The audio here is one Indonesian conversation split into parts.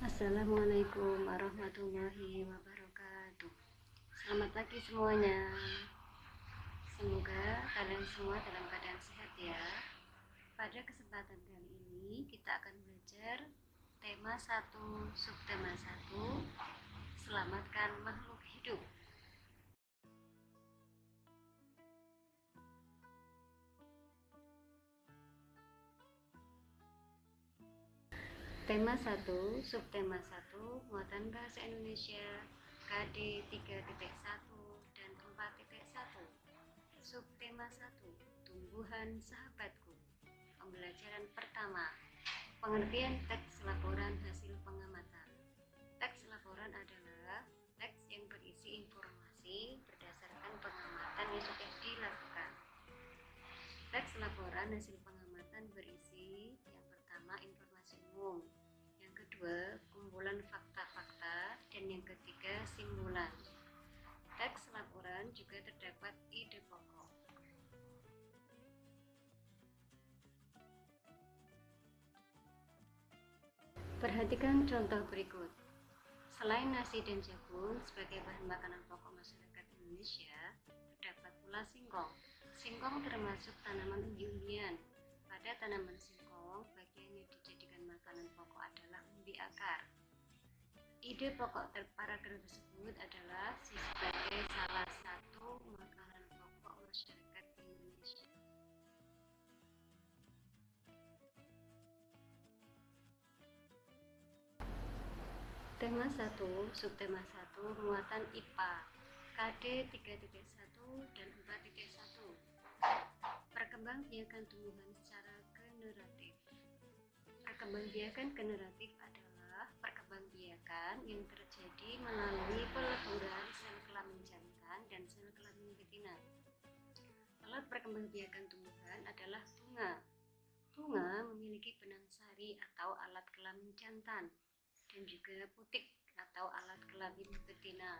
Assalamualaikum warahmatullahi wabarakatuh. Selamat pagi semuanya. Semoga kalian semua dalam keadaan sehat ya. Pada kesempatan kali ini kita akan belajar tema 1, subtema 1, selamatkan makhluk hidup. Tema 1, subtema 1, muatan bahasa Indonesia KD 3.1 dan 4.1. Subtema 1, tumbuhan sahabatku. Pembelajaran pertama, pengertian teks laporan hasil pengamatan. Teks laporan adalah teks yang berisi informasi berdasarkan pengamatan yang sudah dilakukan. Teks laporan hasil pengamatan berisi yang pertama informasi umum, yang kedua kumpulan fakta-fakta, dan yang ketiga simpulan. Teks laporan juga terdapat ide pokok. Perhatikan contoh berikut. Selain nasi dan jagung sebagai bahan makanan pokok masyarakat Indonesia, terdapat pula singkong. Singkong termasuk tanaman umbi-umbian. Pada tanaman singkong, bagian yang dijadikan makanan pokok adalah umbi akar. Ide pokok paragraf tersebut adalah sebagai salah satu makanan pokok masyarakat Indonesia. Tema 1, subtema 1, muatan IPA KD 3.1 dan 4.1. Perkembangbiakan tumbuhan secara generatif. Perkembangbiakan generatif adalah perkembangbiakan yang terjadi melalui peleburan sel kelamin jantan dan sel kelamin betina. Alat perkembangbiakan tumbuhan adalah bunga. Bunga memiliki benang sari atau alat kelamin jantan dan juga putik atau alat kelamin betina.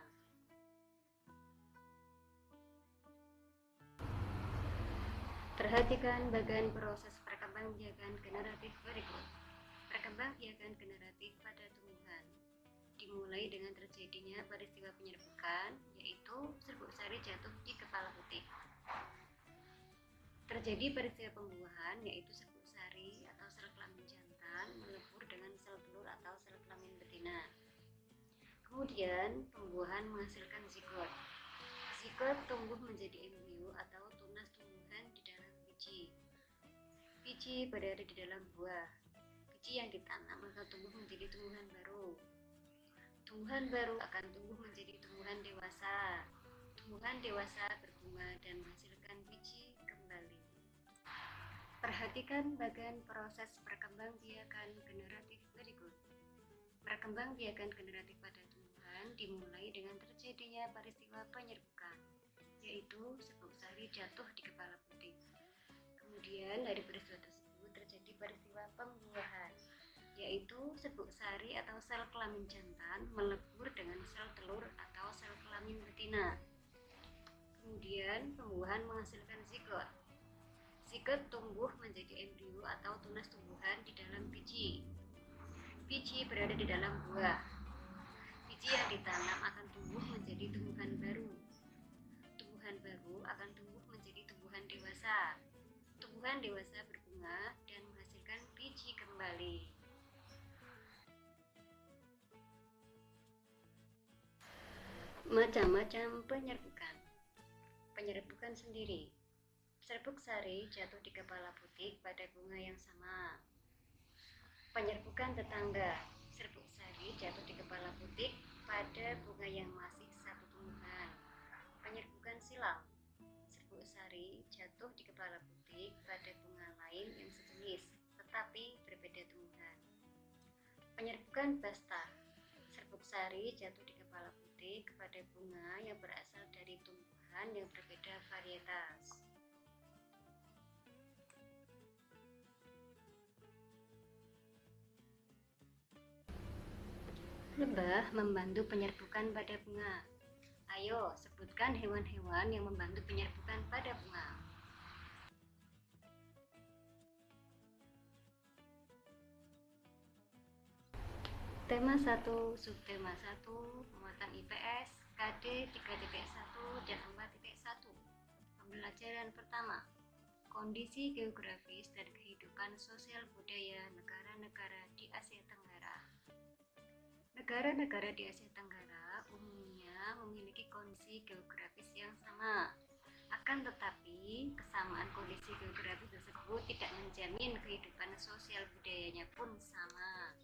Perhatikan bagian proses perkembangbiakan generatif berikut. Perkembangbiakan generatif pada tumbuhan dimulai dengan terjadinya peristiwa penyerbukan, yaitu serbuk sari jatuh di kepala putih. Terjadi peristiwa pembuahan, yaitu serbuk sari atau sel kelamin jantan melebur dengan sel telur atau sel kelamin betina. Kemudian pembuahan menghasilkan zigot. Zigot tumbuh menjadi embrio atau tunas tumbuhan di dalam biji. Biji berada di dalam buah. Biji yang ditanam akan tumbuh menjadi tumbuhan baru. Tumbuhan baru akan tumbuh menjadi tumbuhan dewasa. Tumbuhan dewasa berbunga dan menghasilkan biji kembali. Perhatikan bagian proses perkembangbiakan generatif berikut. Perkembangbiakan generatif pada tumbuhan dimulai dengan terjadinya peristiwa penyerbukan, yaitu serbuk sari jatuh di kepala putih. Kemudian dari peristiwa tersebut terjadi peristiwa pembuahan, yaitu serbuk sari atau sel kelamin jantan melebur dengan sel telur atau sel kelamin betina. Kemudian pembuahan menghasilkan zigot. Zigot tumbuh menjadi embrio atau tunas tumbuhan di dalam biji. Biji berada di dalam buah. Biji yang ditanam akan tumbuh menjadi tumbuhan baru. Tumbuhan baru akan tumbuh menjadi tumbuhan dewasa. Tumbuhan dewasa berbunga dan menghasilkan biji kembali. Macam-macam penyerbukan. Penyerbukan sendiri. Serbuk sari jatuh di kepala putih pada bunga yang sama. Penyerbukan tetangga. Serbuk sari jatuh di kepala putih pada bunga yang masih satu tumbuhan. Penyerbukan silang. Serbuk sari jatuh di kepala putih pada bunga lain yang sejenis tetapi berbeda tumbuhan. Penyerbukan basta. Serbuk sari jatuh di kepala putih kepada bunga yang berasal dari tumbuhan yang berbeda varietas. Lebah membantu penyerbukan pada bunga. Ayo, sebutkan hewan-hewan yang membantu penyerbukan pada bunga. Tema 1, subtema 1, penguatan IPS, KD 3.1 dan 4.1. Pembelajaran pertama, kondisi geografis dan kehidupan sosial budaya negara-negara di Asia Tenggara. Negara-negara di Asia Tenggara umumnya memiliki kondisi geografis yang sama. Akan tetapi, kesamaan kondisi geografis tersebut tidak menjamin kehidupan sosial budayanya pun sama.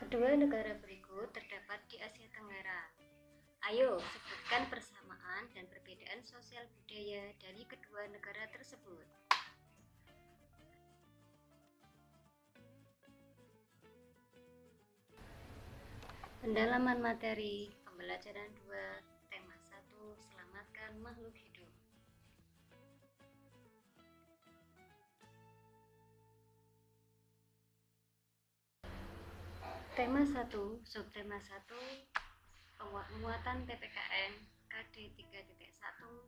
Kedua negara berikut terdapat di Asia Tenggara. Ayo, sebutkan persamaan dan perbedaan sosial budaya dari kedua negara tersebut. Pendalaman materi pembelajaran 2, tema 1, selamatkan makhluk hidup. Tema 1, subtema 1, penguatan PPKN KD 3.1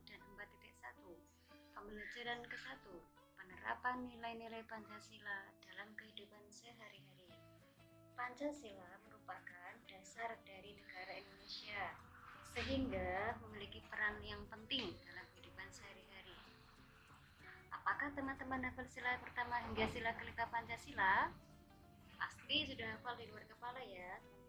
dan 4.1. Pembelajaran ke-1, penerapan nilai-nilai Pancasila dalam kehidupan sehari-hari. Pancasila merupakan dasar dari negara Indonesia, sehingga memiliki peran yang penting dalam kehidupan sehari-hari. Apakah teman-teman hafal sila pertama hingga sila kelima Pancasila? Pasti sudah hafal di luar kepala ya, teman-teman.